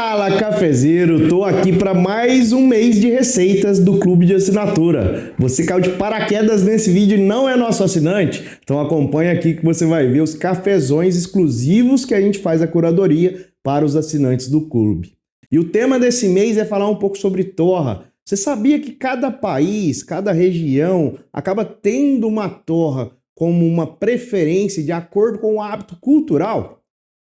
Fala, cafezeiro! Tô aqui para mais um mês de receitas do Clube de Assinatura. Você caiu de paraquedas nesse vídeo e não é nosso assinante? Então acompanha aqui que você vai ver os cafezões exclusivos que a gente faz a curadoria para os assinantes do clube. E o tema desse mês é falar um pouco sobre torra. Você sabia que cada país, cada região acaba tendo uma torra como uma preferência de acordo com o hábito cultural?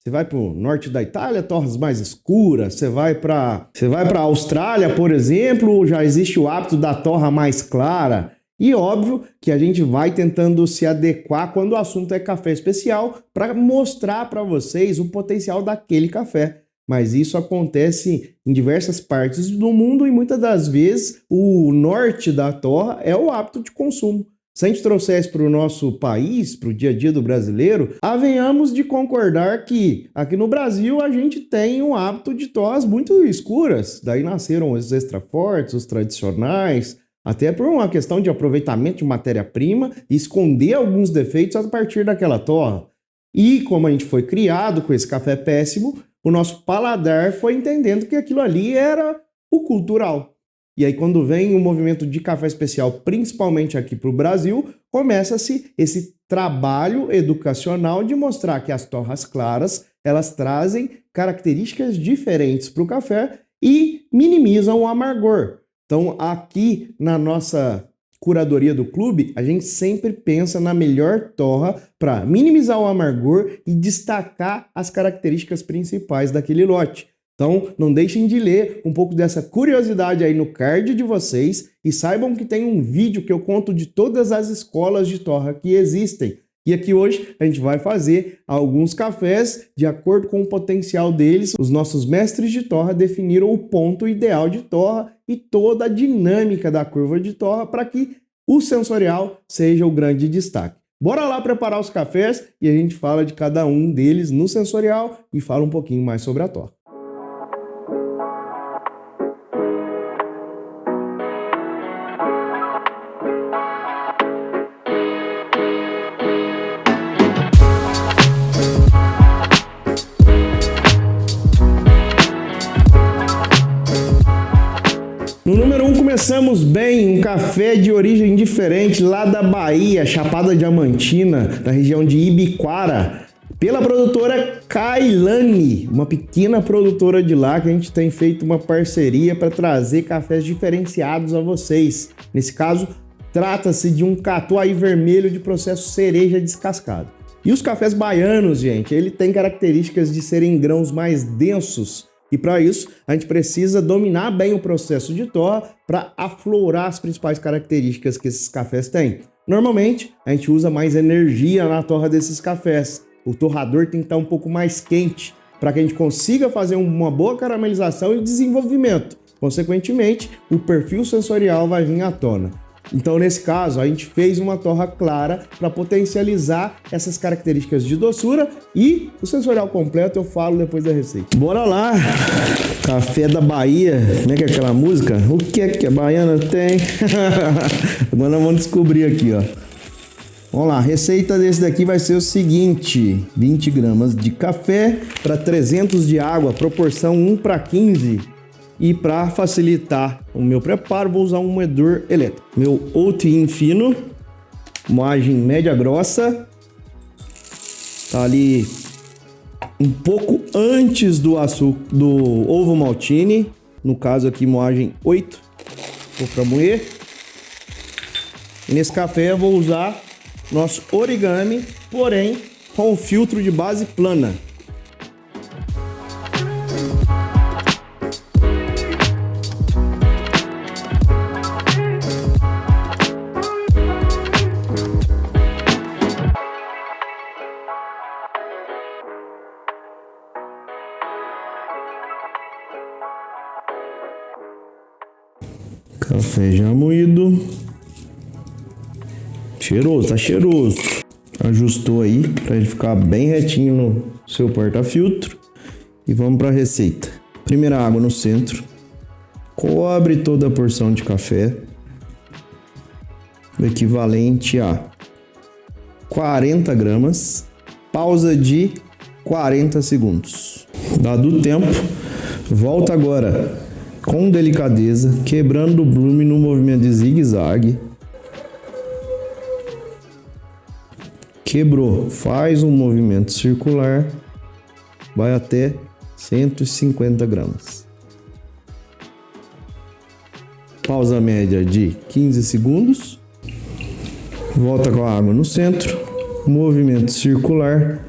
Você vai para o norte da Itália, torras mais escuras. Você vai para a Austrália, por exemplo, já existe o hábito da torra mais clara. E óbvio que a gente vai tentando se adequar quando o assunto é café especial para mostrar para vocês o potencial daquele café. Mas isso acontece em diversas partes do mundo e muitas das vezes o norte da torra é o hábito de consumo. Se a gente trouxesse para o nosso país, para o dia a dia do brasileiro, havenhamos de concordar que aqui no Brasil a gente tem um hábito de torras muito escuras. Daí nasceram os extra fortes, os tradicionais, até por uma questão de aproveitamento de matéria-prima e esconder alguns defeitos a partir daquela torra. E como a gente foi criado com esse café péssimo, o nosso paladar foi entendendo que aquilo ali era o cultural. E aí, quando vem o movimento de café especial, principalmente aqui para o Brasil, começa-se esse trabalho educacional de mostrar que as torras claras, elas trazem características diferentes para o café e minimizam o amargor. Então, aqui na nossa curadoria do clube, a gente sempre pensa na melhor torra para minimizar o amargor e destacar as características principais daquele lote. Então, não deixem de ler um pouco dessa curiosidade aí no card de vocês e saibam que tem um vídeo que eu conto de todas as escolas de torra que existem. E aqui hoje a gente vai fazer alguns cafés de acordo com o potencial deles. Os nossos mestres de torra definiram o ponto ideal de torra e toda a dinâmica da curva de torra para que o sensorial seja o grande destaque. Bora lá preparar os cafés e a gente fala de cada um deles no sensorial e fala um pouquinho mais sobre a torra. No número 1 começamos bem, um café de origem diferente lá da Bahia, Chapada Diamantina, da região de Ibiquara, pela produtora Kailani, uma pequena produtora de lá que a gente tem feito uma parceria para trazer cafés diferenciados a vocês. Nesse caso, trata-se de um catuai vermelho de processo cereja descascado. E os cafés baianos, gente, ele tem características de serem grãos mais densos. E para isso, a gente precisa dominar bem o processo de torra para aflorar as principais características que esses cafés têm. Normalmente, a gente usa mais energia na torra desses cafés. O torrador tem que estar um pouco mais quente para que a gente consiga fazer uma boa caramelização e desenvolvimento. Consequentemente, o perfil sensorial vai vir à tona. Então, nesse caso, a gente fez uma torra clara para potencializar essas características de doçura e o sensorial completo eu falo depois da receita. Bora lá! Café da Bahia, como é que é aquela música? O que é que a baiana tem? Agora nós vamos descobrir aqui, ó. Vamos lá, a receita desse daqui vai ser o seguinte: 20 gramas de café para 300 de água, proporção 1:15. E para facilitar o meu preparo, vou usar um moedor elétrico. Meu oat-in fino, moagem média grossa. Tá ali um pouco antes do açúcar, do ovo maltine. No caso aqui, moagem 8. Vou para moer. E nesse café eu vou usar nosso origami, porém com o filtro de base plana. Café já moído. Cheiroso, tá cheiroso. Ajustou aí para ele ficar bem retinho no seu porta-filtro. E vamos para a receita. Primeira água no centro. Cobre toda a porção de café. O equivalente a 40 gramas. Pausa de 40 segundos. Dado o tempo, Volta agora com delicadeza, quebrando o Bloom no movimento de zigue-zague. Quebrou, faz um movimento circular, vai até 150 gramas. Pausa média de 15 segundos. Volta com a água no centro, movimento circular,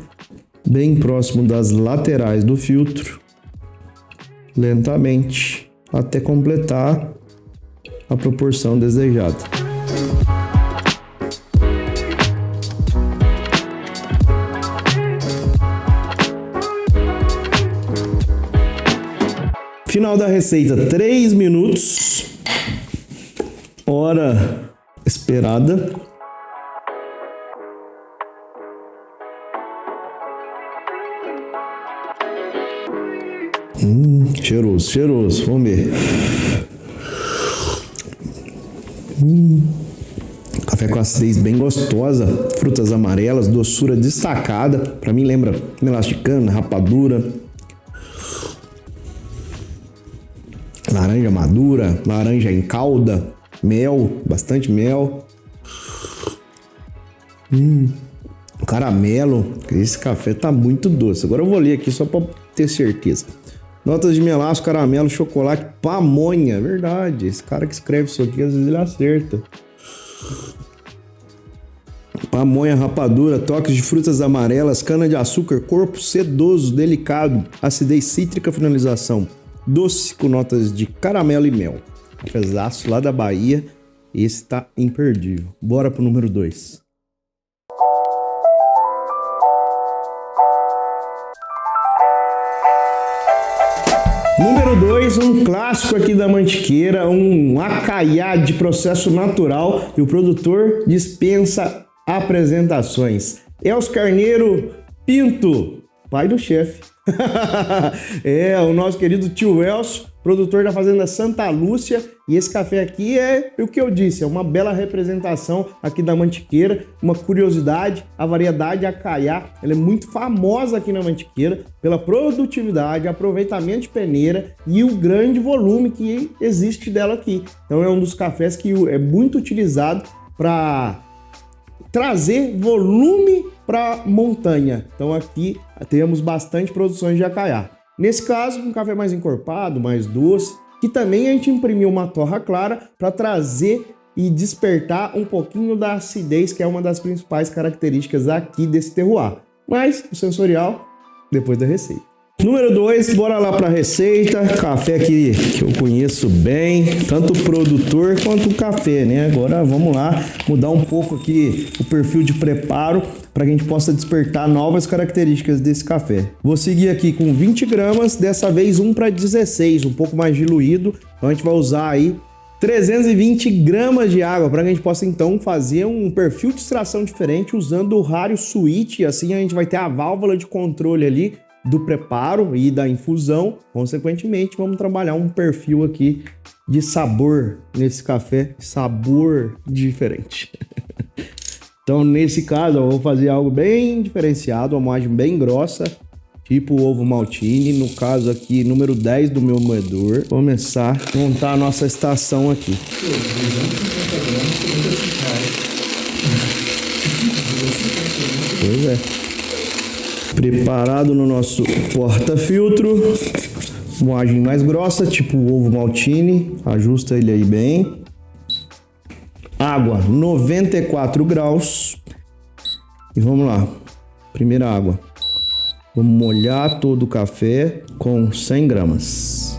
bem próximo das laterais do filtro, lentamente, até completar a proporção desejada. Final da receita, 3 minutos, hora esperada. Cheiroso, cheiroso, vamos ver. Café com acidez bem gostosa, frutas amarelas, doçura destacada. Pra mim lembra melaço de cana, rapadura, laranja madura, laranja em calda, mel, bastante mel. Caramelo. Esse café tá muito doce. Agora eu vou ler aqui só pra ter certeza. Notas de melaço, caramelo, chocolate, pamonha. Verdade, esse cara que escreve isso aqui, às vezes ele acerta. Pamonha, rapadura, toques de frutas amarelas, cana-de-açúcar, corpo sedoso, delicado, acidez cítrica, finalização doce com notas de caramelo e mel. Cafezaço lá da Bahia. Esse tá imperdível. Bora pro número 2. Número 2, um clássico aqui da Mantiqueira, um acaiá de processo natural e o produtor dispensa apresentações. Elcio Carneiro Pinto, pai do chefe. É, o nosso querido tio Elcio, produtor da Fazenda Santa Lúcia, e esse café aqui é o que eu disse, é uma bela representação aqui da Mantiqueira, uma curiosidade, a variedade acaiá, ela é muito famosa aqui na Mantiqueira pela produtividade, aproveitamento de peneira e o grande volume que existe dela aqui. Então é um dos cafés que é muito utilizado para trazer volume para montanha. Então aqui temos bastante produções de acaiá. Nesse caso, um café mais encorpado, mais doce, que também a gente imprimiu uma torra clara para trazer e despertar um pouquinho da acidez, que é uma das principais características aqui desse terroir. Mas o sensorial, depois da receita. Número 2, bora lá para a receita. Café que eu conheço bem, tanto o produtor quanto o café, né? Agora vamos lá mudar um pouco aqui o perfil de preparo para que a gente possa despertar novas características desse café. Vou seguir aqui com 20 gramas, dessa vez 1 para 16, um pouco mais diluído. Então a gente vai usar aí 320 gramas de água para que a gente possa então fazer um perfil de extração diferente usando o Rario Switch. Assim a gente vai ter a válvula de controle ali do preparo e da infusão. Consequentemente, vamos trabalhar um perfil aqui de sabor nesse café, sabor diferente. Então, nesse caso, eu vou fazer algo bem diferenciado, uma moagem bem grossa, tipo ovo maltine. No caso aqui, número 10 do meu moedor. Vou começar a montar a nossa estação aqui. Pois é. Preparado no nosso porta-filtro, moagem mais grossa, tipo ovo maltine, ajusta ele aí bem. Água 94 graus. E vamos lá, primeira água. Vamos molhar todo o café com 100 gramas.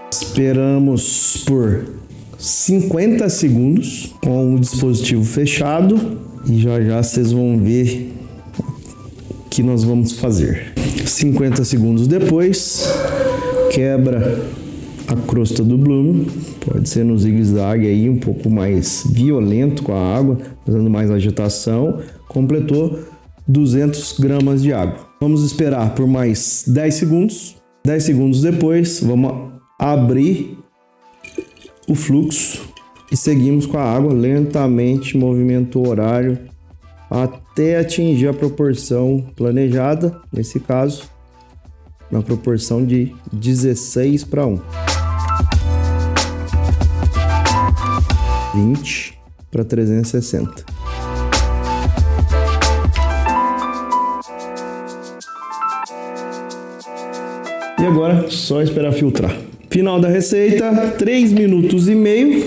Esperamos por 50 segundos com o dispositivo fechado e já já vocês vão ver o que nós vamos fazer. 50 segundos depois, quebra a crosta do Bloom, pode ser no zigue-zague aí um pouco mais violento com a água, fazendo mais agitação, completou 200 gramas de água. Vamos esperar por mais 10 segundos. 10 segundos depois, vamos abrir o fluxo e seguimos com a água lentamente, movimento horário, até atingir a proporção planejada, nesse caso, na proporção de 16:1. 20:360. E agora, só esperar filtrar. Final da receita, 3 minutos e meio.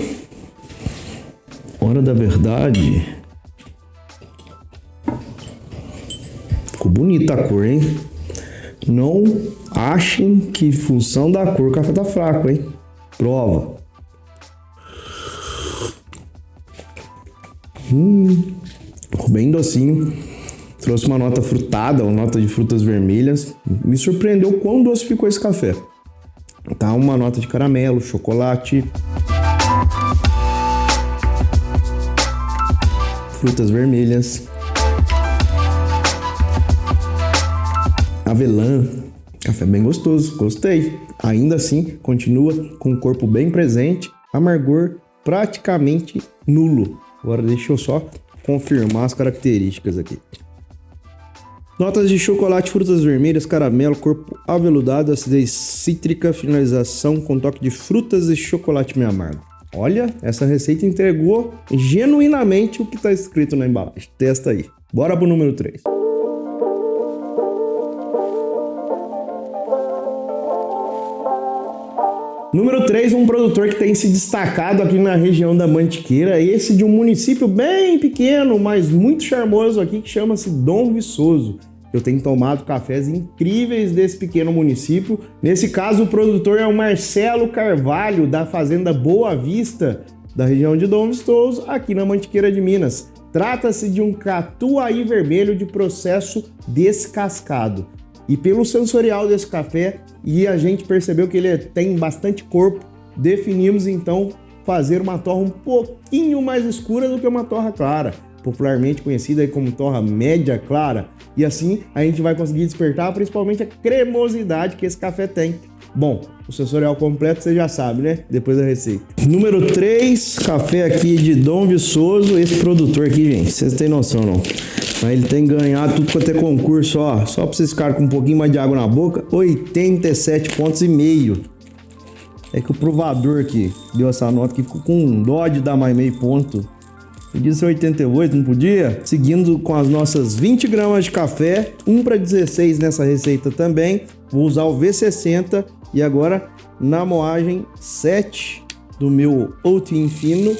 Hora da verdade. Ficou bonita a cor, hein? Não achem que em função da cor o café tá fraco, hein? Prova. Ficou bem docinho. Trouxe uma nota frutada, uma nota de frutas vermelhas. Me surpreendeu quão doce ficou esse café. Tá uma nota de caramelo, chocolate, frutas vermelhas, avelã. Café bem gostoso, gostei. Ainda assim, continua com o corpo bem presente, amargor praticamente nulo. Agora deixa eu só confirmar as características aqui. Notas de chocolate, frutas vermelhas, caramelo, corpo aveludado, acidez cítrica, finalização com toque de frutas e chocolate meio amargo. Olha, essa receita entregou genuinamente o que está escrito na embalagem. Testa aí. Bora pro número 3. Número 3, um produtor que tem se destacado aqui na região da Mantiqueira, esse de um município bem pequeno, mas muito charmoso aqui, que chama-se Dom Viçoso. Eu tenho tomado cafés incríveis desse pequeno município. Nesse caso, o produtor é o Marcelo Carvalho, da fazenda Boa Vista, da região de Dom Viçoso, aqui na Mantiqueira de Minas. Trata-se de um catuai vermelho de processo descascado. E pelo sensorial desse café, e a gente percebeu que ele tem bastante corpo, definimos então fazer uma torra um pouquinho mais escura do que uma torra clara, popularmente conhecida aí como torra média clara, e assim a gente vai conseguir despertar principalmente a cremosidade que esse café tem. Bom, o sensorial completo você já sabe, né? Depois da receita. Número 3, café aqui de Dom Viçoso. Esse produtor aqui, gente, vocês têm noção não? Mas ele tem ganhado tudo quanto é concurso, ó. Só pra vocês ficarem com um pouquinho mais de água na boca, 87,5 pontos. É que o provador aqui deu essa nota que ficou com dó de dar mais meio ponto. Podia ser 88, não podia? Seguindo com as nossas 20 gramas de café, 1:16 nessa receita também. Vou usar o V60 e agora na moagem 7 do meu Outin fino.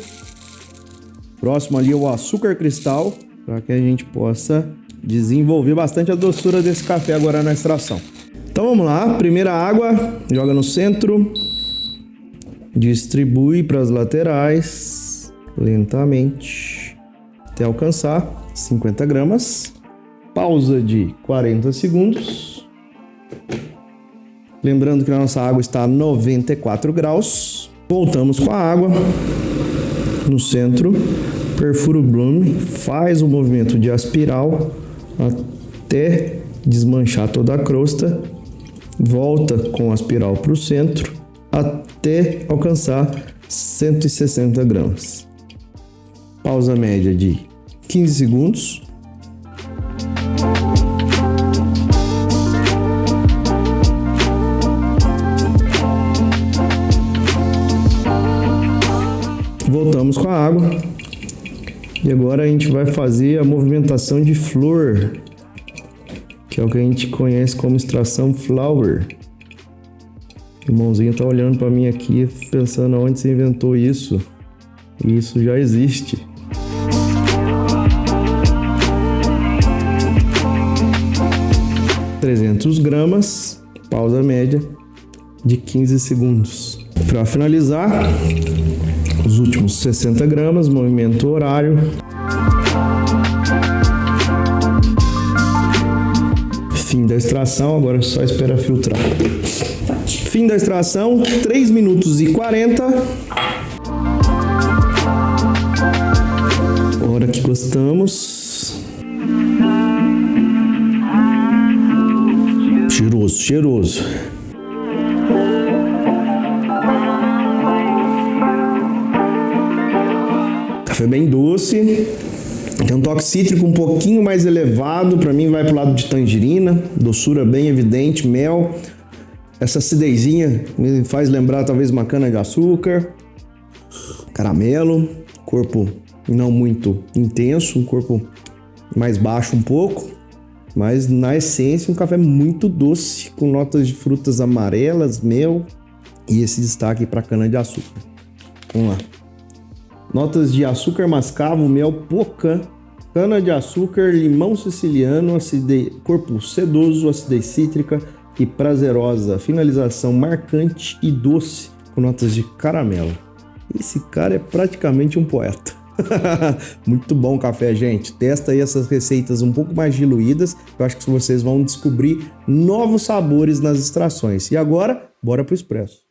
Próximo ali é o açúcar cristal, para que a gente possa desenvolver bastante a doçura desse café agora na extração. Então vamos lá, primeira água, joga no centro, distribui para as laterais, lentamente, até alcançar 50 gramas, pausa de 40 segundos, lembrando que a nossa água está a 94 graus, voltamos com a água no centro, perfura o blume, faz o movimento de aspiral até desmanchar toda a crosta, volta com a aspiral para o centro até alcançar 160 gramas. Pausa média de 15 segundos. Voltamos com a água. E agora a gente vai fazer a movimentação de flor, que é o que a gente conhece como extração flower. O irmãozinho tá olhando para mim aqui, pensando onde você inventou isso. E isso já existe. ...300 gramas, pausa média de 15 segundos. Para finalizar, os últimos 60 gramas, movimento horário. Fim da extração, agora só espera filtrar. Fim da extração, 3 minutos e 40. Hora que gostamos. Cheiroso, cheiroso. Café bem doce. Tem um toque cítrico um pouquinho mais elevado. Para mim vai pro lado de tangerina. Doçura bem evidente, mel. Essa acidezinha me faz lembrar talvez uma cana de açúcar. Caramelo. Corpo não muito intenso, um corpo mais baixo um pouco, mas na essência um café muito doce, com notas de frutas amarelas, mel e esse destaque para cana de açúcar. Vamos lá. Notas de açúcar mascavo, mel, pocã, cana de açúcar, limão siciliano, corpo sedoso, acidez cítrica e prazerosa. Finalização marcante e doce, com notas de caramelo. Esse cara é praticamente um poeta. Muito bom o café, gente. Testa aí essas receitas um pouco mais diluídas. Eu acho que vocês vão descobrir novos sabores nas extrações. E agora, bora pro expresso.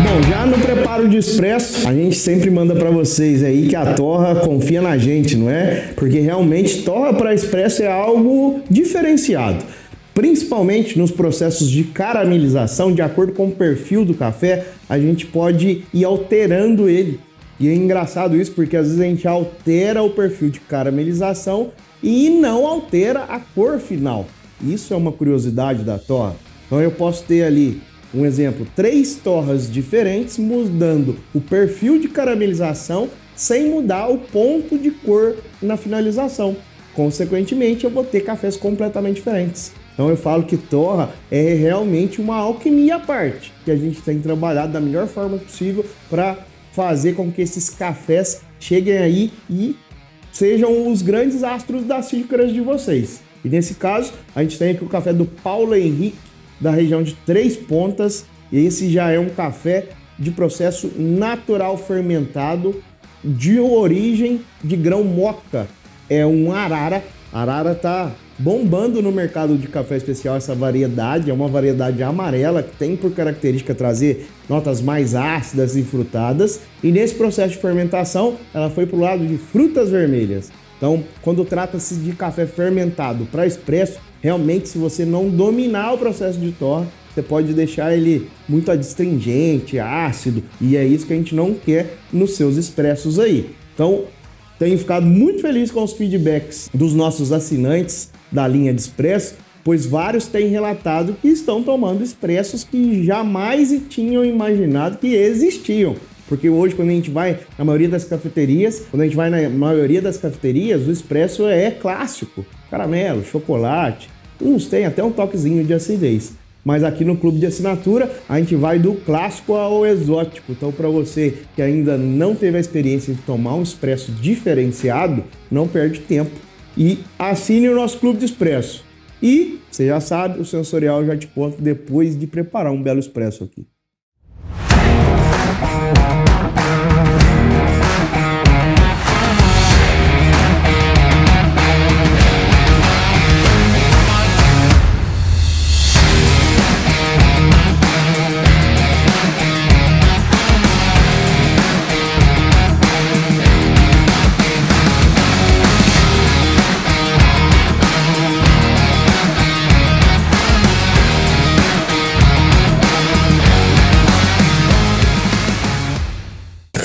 Bom, já no preparo de expresso, a gente sempre manda para vocês aí que a torra confia na gente, não é? Porque realmente torra para expresso é algo diferenciado. Principalmente nos processos de caramelização, de acordo com o perfil do café, a gente pode ir alterando ele. E é engraçado isso porque às vezes a gente altera o perfil de caramelização e não altera a cor final. Isso é uma curiosidade da torra. Então eu posso ter ali, um exemplo, 3 torras diferentes mudando o perfil de caramelização sem mudar o ponto de cor na finalização. Consequentemente, eu vou ter cafés completamente diferentes. Então eu falo que torra é realmente uma alquimia à parte, que a gente tem trabalhado da melhor forma possível para fazer com que esses cafés cheguem aí e sejam os grandes astros das xícaras de vocês. E nesse caso, a gente tem aqui o café do Paulo Henrique, da região de Três Pontas. E esse já é um café de processo natural fermentado de origem de grão moca. É um arara. Arara tá bombando no mercado de café especial essa variedade, é uma variedade amarela que tem por característica trazer notas mais ácidas e frutadas, e nesse processo de fermentação ela foi pro lado de frutas vermelhas. Então, quando trata-se de café fermentado para expresso, realmente se você não dominar o processo de torra, você pode deixar ele muito adstringente, ácido, e é isso que a gente não quer nos seus expressos aí. Então, tenho ficado muito feliz com os feedbacks dos nossos assinantes da linha de expresso, pois vários têm relatado que estão tomando expressos que jamais tinham imaginado que existiam. Porque hoje, quando a gente vai na maioria das cafeterias, o expresso é clássico. Caramelo, chocolate, uns têm até um toquezinho de acidez. Mas aqui no Clube de Assinatura, a gente vai do clássico ao exótico. Então, para você que ainda não teve a experiência de tomar um expresso diferenciado, não perde tempo e assine o nosso Clube de Expresso. E, você já sabe, o sensorial já te conta depois de preparar um belo expresso aqui.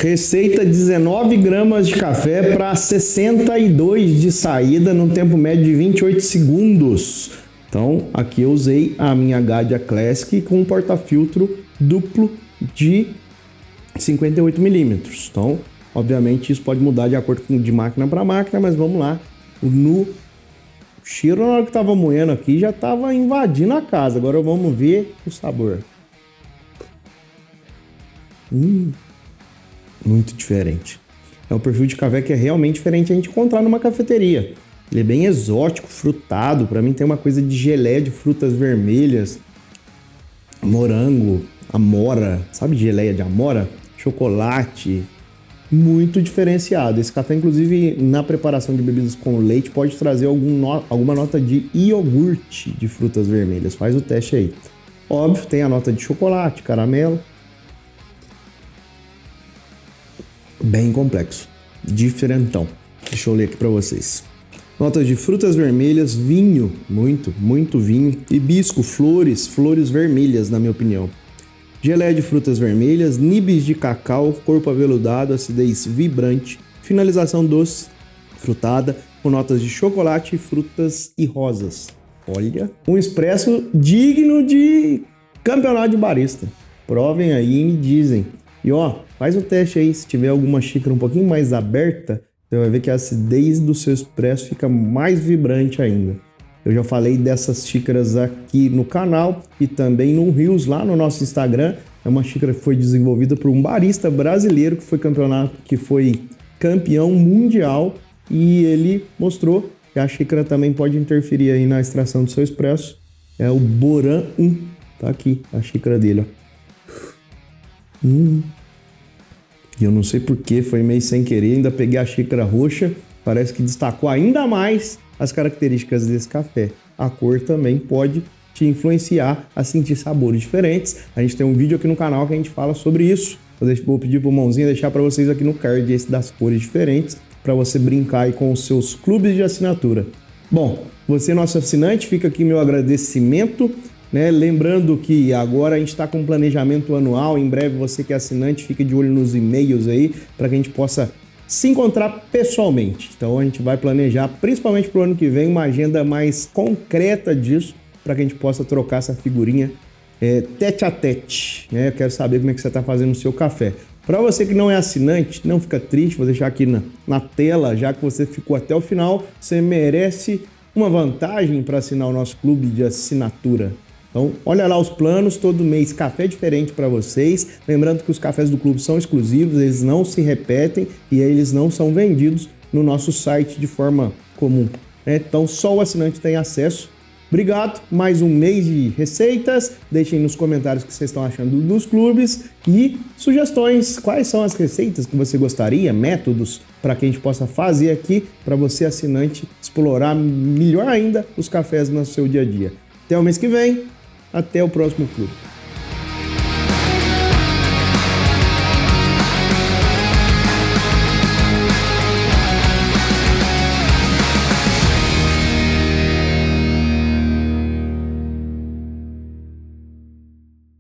Receita 19 gramas de café para 62 de saída num tempo médio de 28 segundos. Então, aqui eu usei a minha Gadia Classic com um porta-filtro duplo de 58 milímetros. Então, obviamente, isso pode mudar de acordo com de máquina para máquina, mas vamos lá. O cheiro, na hora que estava moendo aqui, já estava invadindo a casa. Agora vamos ver o sabor. Muito diferente. É um perfil de café que é realmente diferente a gente encontrar numa cafeteria. Ele é bem exótico, frutado. Para mim tem uma coisa de geleia de frutas vermelhas, morango, amora, sabe geleia de amora? Chocolate, muito diferenciado. Esse café, inclusive, na preparação de bebidas com leite, pode trazer alguma nota de iogurte de frutas vermelhas. Faz o teste aí. Óbvio, tem a nota de chocolate, caramelo. Bem complexo, diferentão. Deixa eu ler aqui para vocês. Notas de frutas vermelhas, vinho, muito vinho, hibisco, flores vermelhas, na minha opinião. Geleia de frutas vermelhas, nibs de cacau, corpo aveludado, acidez vibrante, finalização doce, frutada, com notas de chocolate, frutas e rosas. Olha, um expresso digno de campeonato de barista. Provem aí e me dizem. E ó, faz o teste aí, se tiver alguma xícara um pouquinho mais aberta, você vai ver que a acidez do seu expresso fica mais vibrante ainda. Eu já falei dessas xícaras aqui no canal e também no Reels lá no nosso Instagram. É uma xícara que foi desenvolvida por um barista brasileiro que foi campeão mundial e ele mostrou que a xícara também pode interferir aí na extração do seu expresso. É o Boran 1. Tá aqui a xícara dele, ó. E eu não sei porquê, foi meio sem querer, ainda peguei a xícara roxa, parece que destacou ainda mais as características desse café. A cor também pode te influenciar a sentir sabores diferentes. A gente tem um vídeo aqui no canal que a gente fala sobre isso. Vou pedir pro Mãozinha deixar para vocês aqui no card esse das cores diferentes, para você brincar aí com os seus clubes de assinatura. Bom, você nosso assinante, fica aqui meu agradecimento. Né? Lembrando que agora a gente está com um planejamento anual, em breve você que é assinante fica de olho nos e-mails aí para que a gente possa se encontrar pessoalmente. Então a gente vai planejar, principalmente para o ano que vem, uma agenda mais concreta disso para que a gente possa trocar essa figurinha tete a tete. Né? Eu quero saber como é que você está fazendo o seu café. Para você que não é assinante, não fica triste, vou deixar aqui na tela, já que você ficou até o final, você merece uma vantagem para assinar o nosso clube de assinatura. Então, olha lá os planos, todo mês café diferente para vocês. Lembrando que os cafés do clube são exclusivos, eles não se repetem e eles não são vendidos no nosso site de forma comum. Né? Então, só o assinante tem acesso. Obrigado, mais um mês de receitas. Deixem nos comentários o que vocês estão achando dos clubes e sugestões. Quais são as receitas que você gostaria, métodos para que a gente possa fazer aqui para você, assinante, explorar melhor ainda os cafés no seu dia a dia. Até o mês que vem. Até o próximo clube.